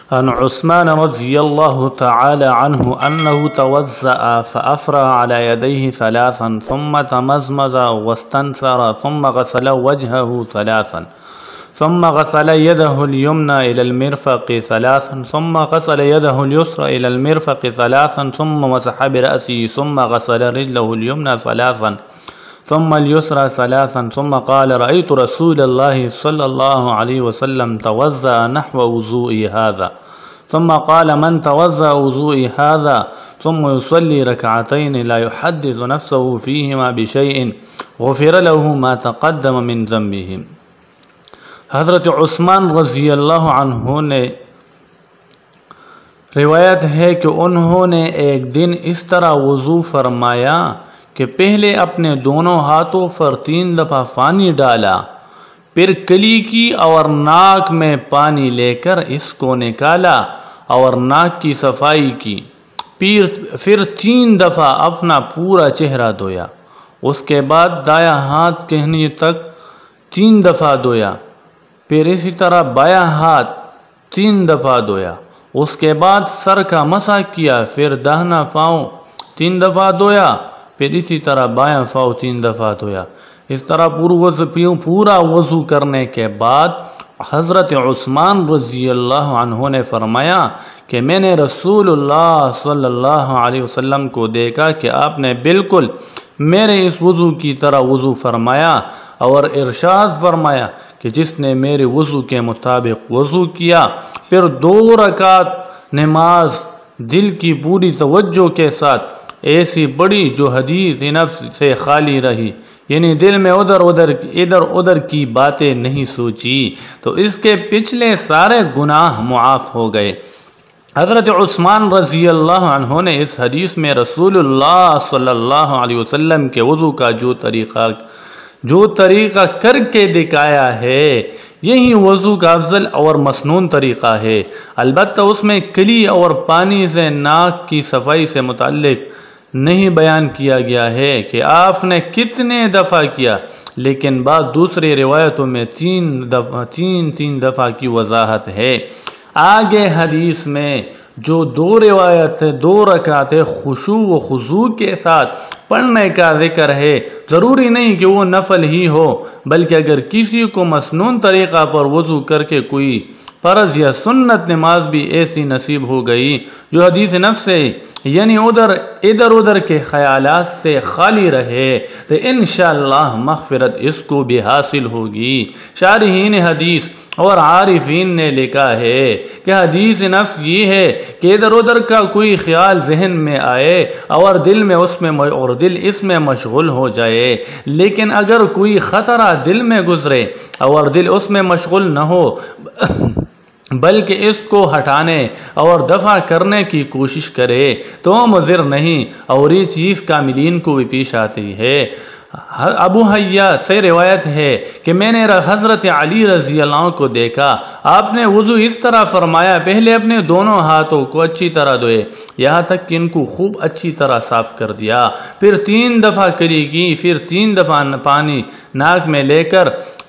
عن عثمان رضي الله تعالى عنه أنه توضأ فأفرغ على يديه ثلاثا ثم تمزمز واستنثر ثم غسل وجهه ثلاثا ثم غسل يده اليمنى إلى المرفق ثلاثا ثم غسل يده اليسرى إلى المرفق ثلاثا ثم مسح برأسه ثم غسل رجله اليمنى ثلاثا ثم اليسرى ثلاثا ثم قال رأيت رسول الله صلى الله عليه وسلم توضأ نحو وضوئي هذا ثم قال من توضأ وضوئي هذا ثم يصلي ركعتين لا يحدث نفسه فيهما بشيء غفر له ما تقدم من ذنبه۔ حضرت عثمان رضی اللہ عنہ نے روایت ہے کہ انہوں نے ایک دن اس طرح وضو فرمایا کہ پہلے اپنے دونوں ہاتھوں پر 3 دفعہ پانی ڈالا، پھر کلی کی اور ناک میں پانی لے کر اس کو نکالا اور ناک کی صفائی کی، پھر 3 دفعہ اپنا پورا چہرہ دھویا، اس کے بعد دایاں ہاتھ کہنی تک 3 دفعہ دھویا، پھر اسی طرح بایاں ہاتھ 3 دفعہ دھویا، اس کے بعد سر کا مسح کیا، پھر داہنا پاؤں 3 دفعہ دھویا، پھر اسی طرح بایاں پاؤں 3 دفعہ دھویا۔ اس طرح پورا وضو کرنے کے بعد حضرت عثمان رضی اللہ عنہ نے فرمایا کہ میں نے رسول اللہ صلی اللہ علیہ وسلم کو دیکھا کہ آپ نے بالکل میرے اس وضو کی طرح وضو فرمایا اور ارشاد فرمایا کہ جس نے میرے وضو کے مطابق وضو کیا پھر 2 رکعت نماز دل کی پوری توجہ کے ساتھ ایسی بڑی جو حدیث نفس سے خالی رہی، یعنی دل میں ادھر ادھر کی باتیں نہیں سوچی، تو اس کے پچھلے سارے گناہ معاف ہو گئے۔ حضرت عثمان رضی اللہ عنہ نے اس حدیث میں رسول اللہ صلی اللہ علیہ وسلم کے وضو کا جو طریقہ کر کے دکھایا ہے، یہی وضو کا افضل اور مسنون طریقہ ہے۔ البتہ اس میں کلی اور پانی سے ناک کی صفائی سے متعلق نہیں بیان کیا گیا ہے کہ آپ نے کتنے دفعہ کیا، لیکن بعض دوسری روایتوں میں 3 دفعہ کی وضاحت ہے۔ آگے حدیث میں جو 2 رکعت خشوع و خضوع کے ساتھ پڑھنے کا ذکر ہے، ضروری نہیں کہ وہ نفل ہی ہو، بلکہ اگر کسی کو مسنون طریقہ پر وضو کر کے کوئی فرض یا سنت نماز بھی ایسی نصیب ہو گئی جو حدیث نفس سے یعنی ادھر ادھر کے خیالات سے خالی رہے تو انشاءاللہ مغفرت اس کو بھی حاصل ہوگی۔ شارحین حدیث اور عارفین نے لکھا ہے کہ حدیث نفس یہ ہے کہ ادھر ادھر کا کوئی خیال ذہن میں آئے اور دل اس میں مشغول ہو جائے، لیکن اگر کوئی خطرہ دل میں گزرے اور دل اس میں مشغول نہ ہو بلکہ اس کو ہٹانے اور دفع کرنے کی کوشش کرے تو مضر نہیں، اور یہ چیز کاملین کو بھی پیش آتی ہے۔ ابو حیات سے روایت ہے کہ میں نے حضرت علی رضی اللہ عنہ کو دیکھا، آپ نے وضو اس طرح فرمایا، پہلے اپنے دونوں ہاتھوں کو اچھی طرح دھوئے یہاں تک کہ ان کو خوب اچھی طرح صاف کر دیا، پھر 3 دفعہ کلی کی، پھر 3 دفعہ پانی ناک میں لے کر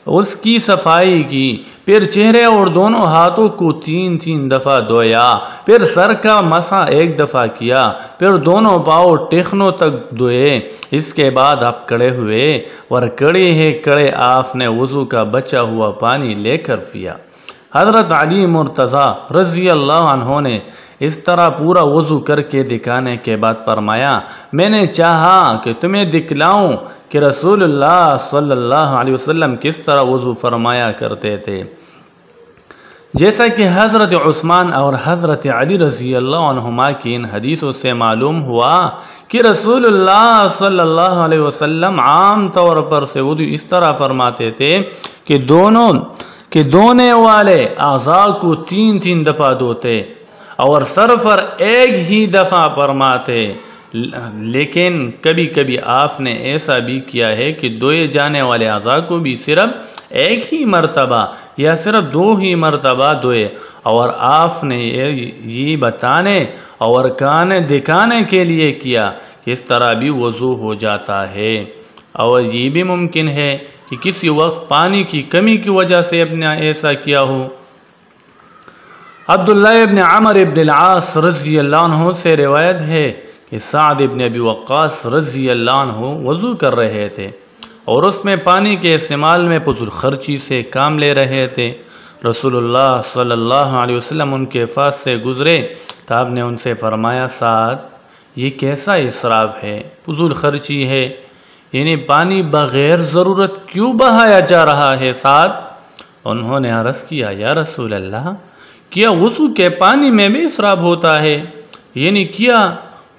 اس کی صفائی کی، پھر چہرے اور دونوں ہاتھوں کو 3 دفعہ دھویا، پھر سر کا مسح 1 دفعہ کیا، پھر دونوں پاؤں ٹخنوں تک دھوئے، اس کے بعد آپ کڑے ہوئے اور کڑے آپ نے وضو کا بچا ہوا پانی لے کر پیا۔ حضرت علی مرتضیٰ رضی اللہ عنہ نے اس طرح پورا وضو کر کے دکھانے کے بعد فرمایا میں نے چاہا کہ تمہیں دکھلاؤں کہ رسول اللہ صلی اللہ علیہ وسلم کس طرح وضو فرمایا کرتے تھے۔ جیسا کہ حضرت عثمان اور حضرت علی رضی اللہ عنہما کی ان حدیثوں سے معلوم ہوا کہ رسول اللہ صلی اللہ علیہ وسلم عام طور پر سے وضو اس طرح فرماتے تھے کہ دھونے والے اعضاء کو 3 دفعہ دھوتے اور سر پر 1 ہی دفعہ فرماتے، لیکن کبھی کبھی آپ نے ایسا بھی کیا ہے کہ دھوئے جانے والے اعضاء کو بھی صرف 1 ہی مرتبہ یا صرف 2 ہی مرتبہ دھوئے، اور آپ نے یہ بتانے اور دکھانے کے لیے کیا کہ اس طرح بھی وضو ہو جاتا ہے۔ اور یہ بھی ممکن ہے کہ کسی وقت پانی کی کمی کی وجہ سے اپنے ایسا کیا ہو۔ عبداللہ ابن عمر ابن العاص رضی اللہ عنہ سے روایت ہے کہ سعد ابن ابی وقاص رضی اللہ عنہ وضو کر رہے تھے اور اس میں پانی کے استعمال میں فضول خرچی سے کام لے رہے تھے۔ رسول اللہ صلی اللہ علیہ وسلم ان کے پاس سے گزرے تو آپ نے ان سے فرمایا، سعد، یہ کیسا اسراف ہے، فضول خرچی ہے، یعنی پانی بغیر ضرورت کیوں بہایا جا رہا ہے سعد؟ انہوں نے عرض کیا، یا رسول اللہ، کیا وضو کے پانی میں بھی اسراف ہوتا ہے؟ یعنی کیا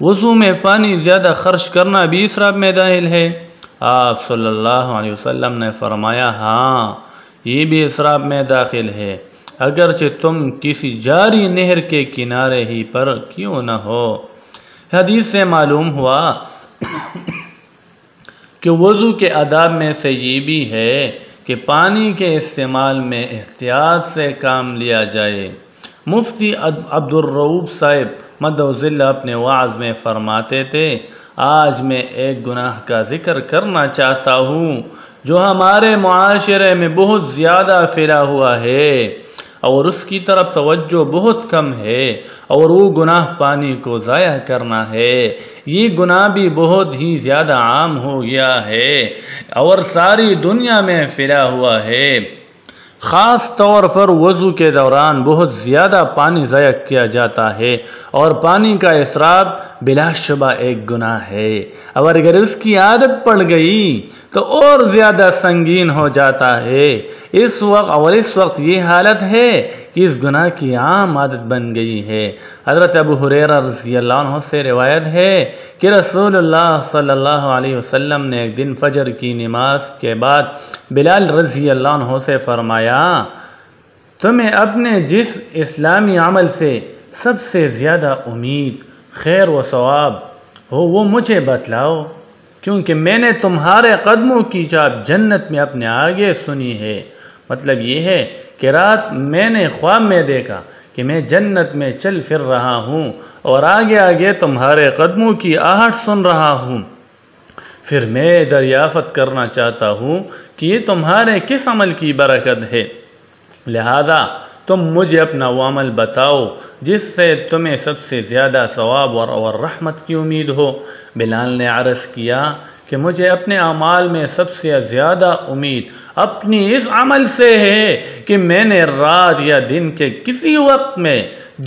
وضو میں پانی زیادہ خرچ کرنا بھی اسراف میں داخل ہے؟ آپ صلی اللہ علیہ وسلم نے فرمایا، ہاں، یہ بھی اسراف میں داخل ہے، اگرچہ تم کسی جاری نہر کے کنارے ہی پر کیوں نہ ہو۔ حدیث سے معلوم ہوا کہ وضو کے آداب میں سے یہ بھی ہے کہ پانی کے استعمال میں احتیاط سے کام لیا جائے۔ مفتی عبد الرؤوف صاحب مدعوذلہ اپنے وعظ میں فرماتے تھے، آج میں ایک گناہ کا ذکر کرنا چاہتا ہوں جو ہمارے معاشرے میں بہت زیادہ پھیلا ہوا ہے اور اس کی طرف توجہ بہت کم ہے، اور وہ گناہ پانی کو ضائع کرنا ہے۔ یہ گناہ بھی بہت ہی زیادہ عام ہو گیا ہے اور ساری دنیا میں پھیلا ہوا ہے۔ خاص طور پر وضو کے دوران بہت زیادہ پانی ضائع کیا جاتا ہے، اور پانی کا اسراف بلا شبہ ایک گناہ ہے، اور اگر اس کی عادت پڑ گئی تو اور زیادہ سنگین ہو جاتا ہے۔ اس وقت یہ حالت ہے کہ اس گناہ کی عام عادت بن گئی ہے۔ حضرت ابو ہریرہ رضی اللہ عنہ سے روایت ہے کہ رسول اللہ صلی اللہ علیہ وسلم نے ایک دن فجر کی نماز کے بعد بلال رضی اللہ عنہ سے فرمایا، تمہیں اپنے جس اسلامی عمل سے سب سے زیادہ امید، خیر و ثواب ہو وہ مجھے بتلاؤ، کیونکہ میں نے تمہارے قدموں کی چاپ جنت میں اپنے آگے سنی ہے۔ مطلب یہ ہے کہ رات میں نے خواب میں دیکھا کہ میں جنت میں چل پھر رہا ہوں اور آگے آگے تمہارے قدموں کی آہٹ سن رہا ہوں، پھر میں دریافت کرنا چاہتا ہوں کہ یہ تمہارے کس عمل کی برکت ہے، لہذا تم مجھے اپنا وہ عمل بتاؤ جس سے تمہیں سب سے زیادہ ثواب اور رحمت کی امید ہو۔ بلال نے عرض کیا کہ مجھے اپنے اعمال میں سب سے زیادہ امید اپنی اس عمل سے ہے کہ میں نے رات یا دن کے کسی وقت میں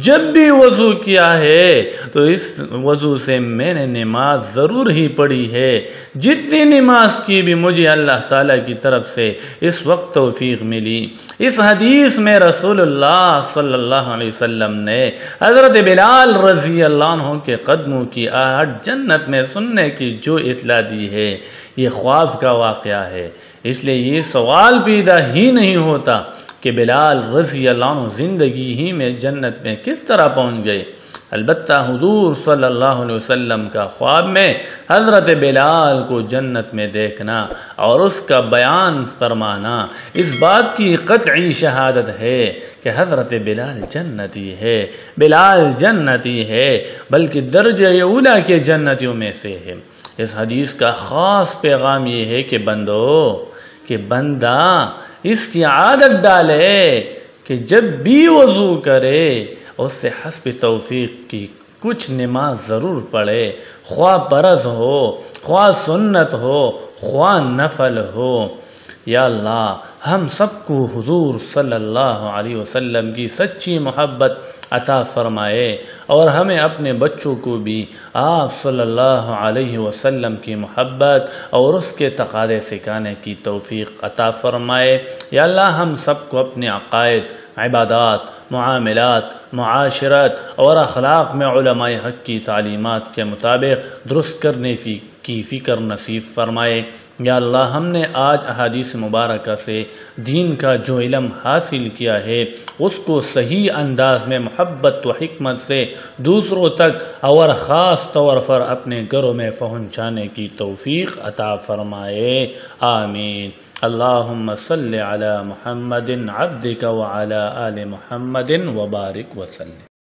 جب بھی وضو کیا ہے تو اس وضو سے میں نے نماز ضرور ہی پڑھی ہے، جتنی نماز کی بھی مجھے اللہ تعالیٰ کی طرف سے اس وقت توفیق ملی۔ اس حدیث میں رسول اللہ صلی اللہ علیہ وسلم نے حضرت بلال رضی اللہ عنہ کے قدموں کی آہٹ جنت میں سننے کی جو اطلاع دی ہے، یہ خواب کا واقعہ ہے، اس لیے یہ سوال پیدا ہی نہیں ہوتا کہ بلال رضی اللہ عنہ زندگی ہی میں جنت میں کس طرح پہنچ گئے۔ البتہ حضور صلی اللہ علیہ وسلم کا خواب میں حضرت بلال کو جنت میں دیکھنا اور اس کا بیان فرمانا اس بات کی قطعی شہادت ہے کہ حضرت بلال جنتی ہے، بلال جنتی ہے، بلکہ درجہ اولیٰ کے جنتیوں میں سے ہے۔ اس حدیث کا خاص پیغام یہ ہے کہ بندہ اس کی عادت ڈالے کہ جب بھی وضو کرے اس سے حسب توفیق کی کچھ نماز ضرور پڑھے، خواہ فرض ہو، خواہ سنت ہو، خواہ نفل ہو۔ یا اللہ ہم سب کو حضور صلی اللہ علیہ وسلم کی سچی محبت عطا فرمائے، اور ہمیں اپنے بچوں کو بھی آپ صلی اللہ علیہ وسلم کی محبت اور اس کے تقاضے سکھانے کی توفیق عطا فرمائے۔ یا اللہ ہم سب کو اپنے عقائد، عبادات، معاملات، معاشرت اور اخلاق میں علماء حق کی تعلیمات کے مطابق درست کرنے کی فکر نصیب فرمائے۔ یا اللہ ہم نے آج احادیث مبارکہ سے دین کا جو علم حاصل کیا ہے اس کو صحیح انداز میں محبت و حکمت سے دوسروں تک اور خاص طور پر اپنے گھروں میں پہنچانے کی توفیق عطا فرمائے، آمین۔ اللہم صلی علی محمد عبدک وعلی آل محمد وبارک وسلم۔